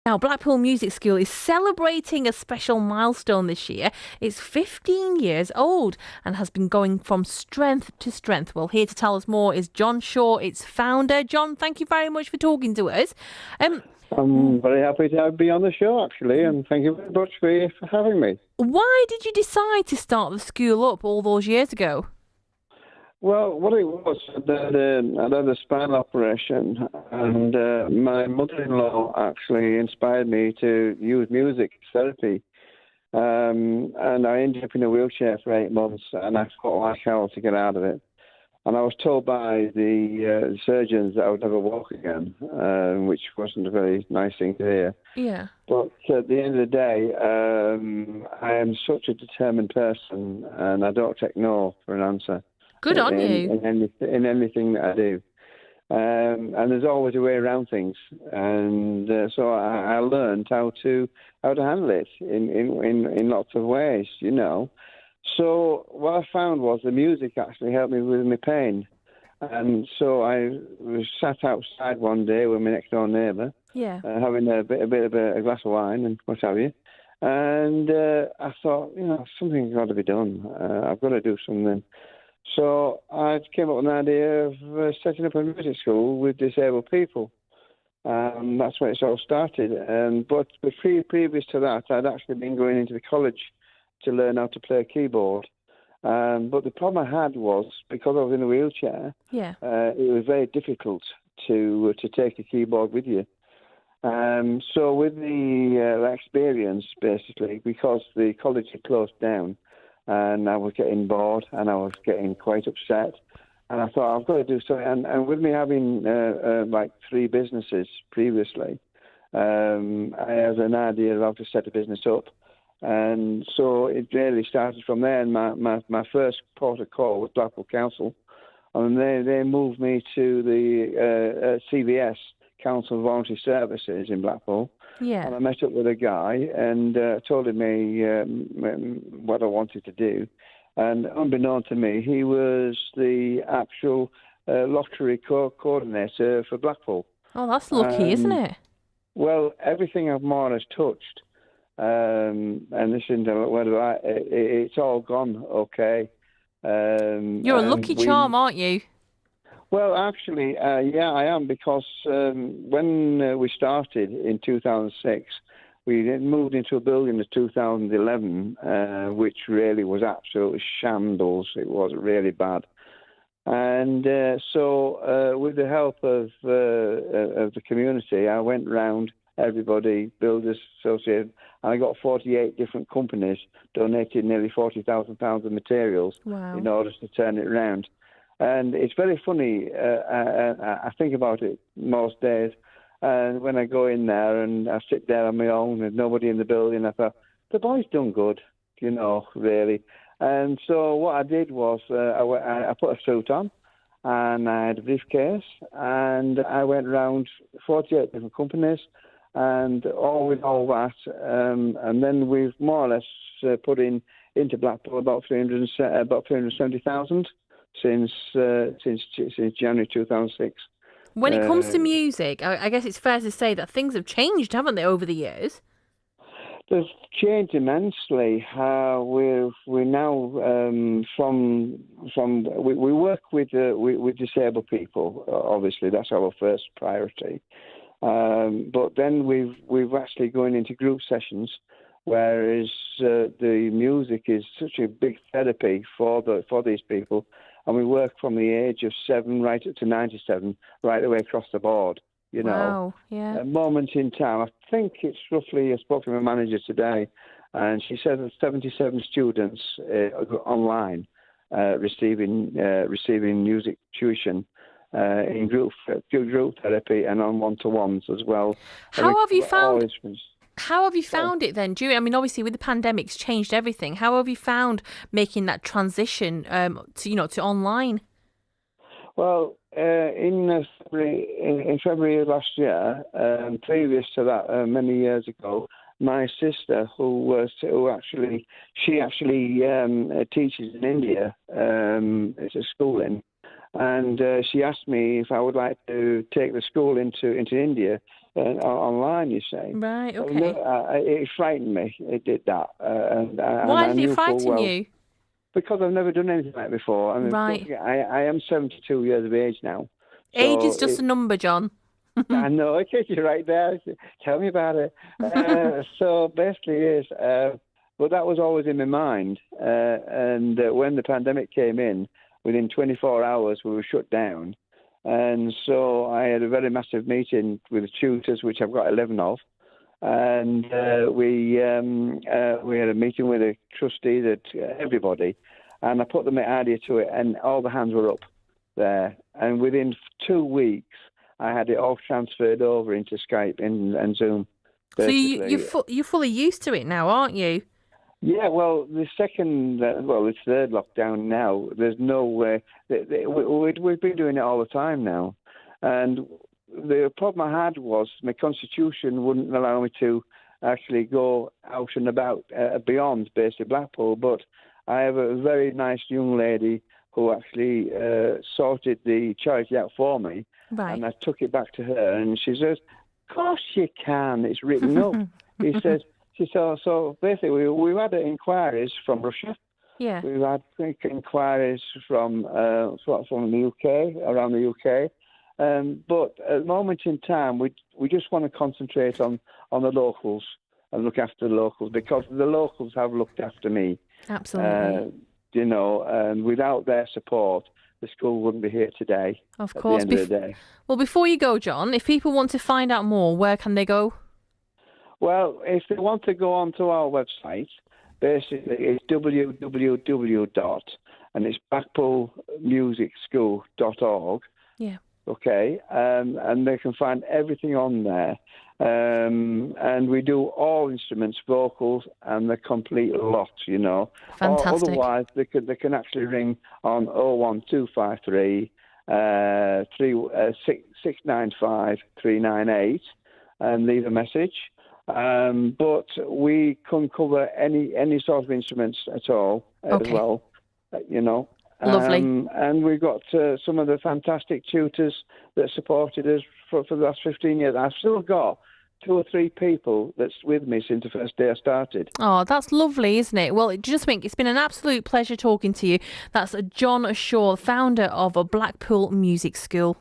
Now, Blackpool Music School is celebrating a special milestone this year. It's 15 years old and has been going from strength to strength. Well, here to tell us more is John Shaw, its founder. John, thank you very much for talking to us. I'm very happy to be on the show, actually, and thank you very much for having me. Why did you decide to start the school up all those years ago? Well, what it was, I'd had a spinal operation, and my mother-in-law actually inspired me to use music therapy. And I ended up in a wheelchair for 8 months, and I fought like hell to get out of it. And I was told by the surgeons that I would never walk again, which wasn't a very nice thing to hear. Yeah. But at the end of the day, I am such a determined person, and I don't take no for an answer. Good on you. In anything that I do. And there's always a way around things. And so I learned how to handle it in lots of ways, you know. So what I found was the music actually helped me with my pain. And so I was sat outside one day with my next door neighbour, having a bit of a glass of wine and what have you. And I thought, something's got to be done. I've got to do something. So I came up with an idea of setting up a music school with disabled people. That's where it all started. But previous to that, I'd actually been going into the college to learn how to play a keyboard. But the problem I had was, because I was in a wheelchair, it was very difficult to take a keyboard with you. So with the experience, basically, because the college had closed down, and I was getting bored, and I was getting quite upset. And I thought, I've got to do something. And with me having like 3 businesses previously, I had an idea of how to set a business up. And so it really started from there. And my first port of call was Blackpool Council. And they moved me to the CVS, Council Voluntary Services in Blackpool. Yeah. And I met up with a guy and told him what I wanted to do. And unbeknown to me, he was the actual lottery coordinator for Blackpool. Oh, that's lucky, isn't it? Well, everything I've more or less touched, and this isn't a word of it's all gone okay. You're a lucky charm, aren't you? Well, actually, yeah, I am, because when we started in 2006, we then moved into a building in 2011, which really was absolutely shambles. It was really bad. And so with the help of the community, I went round everybody, builders associated, and I got 48 different companies donated nearly £40,000 of materials in order to turn it around. And it's very funny. I think about it most days. And when I go in there and I sit there on my own with nobody in the building, I thought, the boy's done good, really. And so what I did was I put a suit on and I had a briefcase and I went around 48 different companies and all that. And then we've more or less put into Blackpool about 370,000. Since January 2006. When it comes to music, I guess it's fair to say that things have changed, haven't they, over the years? They've changed immensely. We're now we work with disabled people. Obviously, that's our first priority. But then we've actually going into group sessions, whereas the music is such a big therapy for these people. And we work from the age of 7 right up to 97, right away across the board, Wow, yeah. A moment in time, I think it's roughly, I spoke to my manager today, and she said that 77 students online receiving music tuition in group therapy and on one-to-ones as well. How have you found it then? Obviously with the pandemic, it's changed everything. How have you found making that transition to online? Well, in February of last year, previous to that, many years ago, my sister, who actually teaches in India, it's a schooling, and she asked me if I would like to take the school into India online, you say. Right, Well, okay. no, it frightened me. It did that. And Why I did it knew full frighten well, you? because I've never done anything like it before. I mean, don't Right. forget, I am 72 years of age now. Age is So just a number, John. I know, you're right there. Tell me about it. So basically, yes. But that was always in my mind. And when the pandemic came in, within 24 hours, we were shut down. And so I had a very massive meeting with the tutors, which I've got 11 of. And we had a meeting with a trustee, everybody. And I put the idea to it, and all the hands were up there. And within 2 weeks, I had it all transferred over into Skype and Zoom. So Basically. you're fully used to it now, aren't you? Yeah, well, the third lockdown now, there's no way. We've been doing it all the time now. And the problem I had was my constitution wouldn't allow me to actually go out and about beyond basically Blackpool. But I have a very nice young lady who actually sorted the charity out for me. Right. And I took it back to her, and she says, "Of course you can. It's written up." She said, so basically, we've had inquiries from Russia. Yeah. We've had inquiries from the UK, around the UK. But at the moment in time, we just want to concentrate on the locals and look after the locals, because the locals have looked after me. Absolutely. And without their support, the school wouldn't be here today. Of course. At the end of the day. Well, before you go, John, if people want to find out more, where can they go? Well, if they want to go onto our website, basically it's and it's blackpoolmusicschool.org. Yeah. Okay, and they can find everything on there. And we do all instruments, vocals, and the complete lot, Fantastic. Otherwise, they can actually ring on 01253 695 398 and leave a message. But we can cover any sort of instruments at all as well, Lovely. And we've got some of the fantastic tutors that supported us for the last 15 years. I've still got 2 or 3 people that's with me since the first day I started. Oh, that's lovely, isn't it? Well, just think, it's been an absolute pleasure talking to you. That's John Shaw, founder of a Blackpool Music School.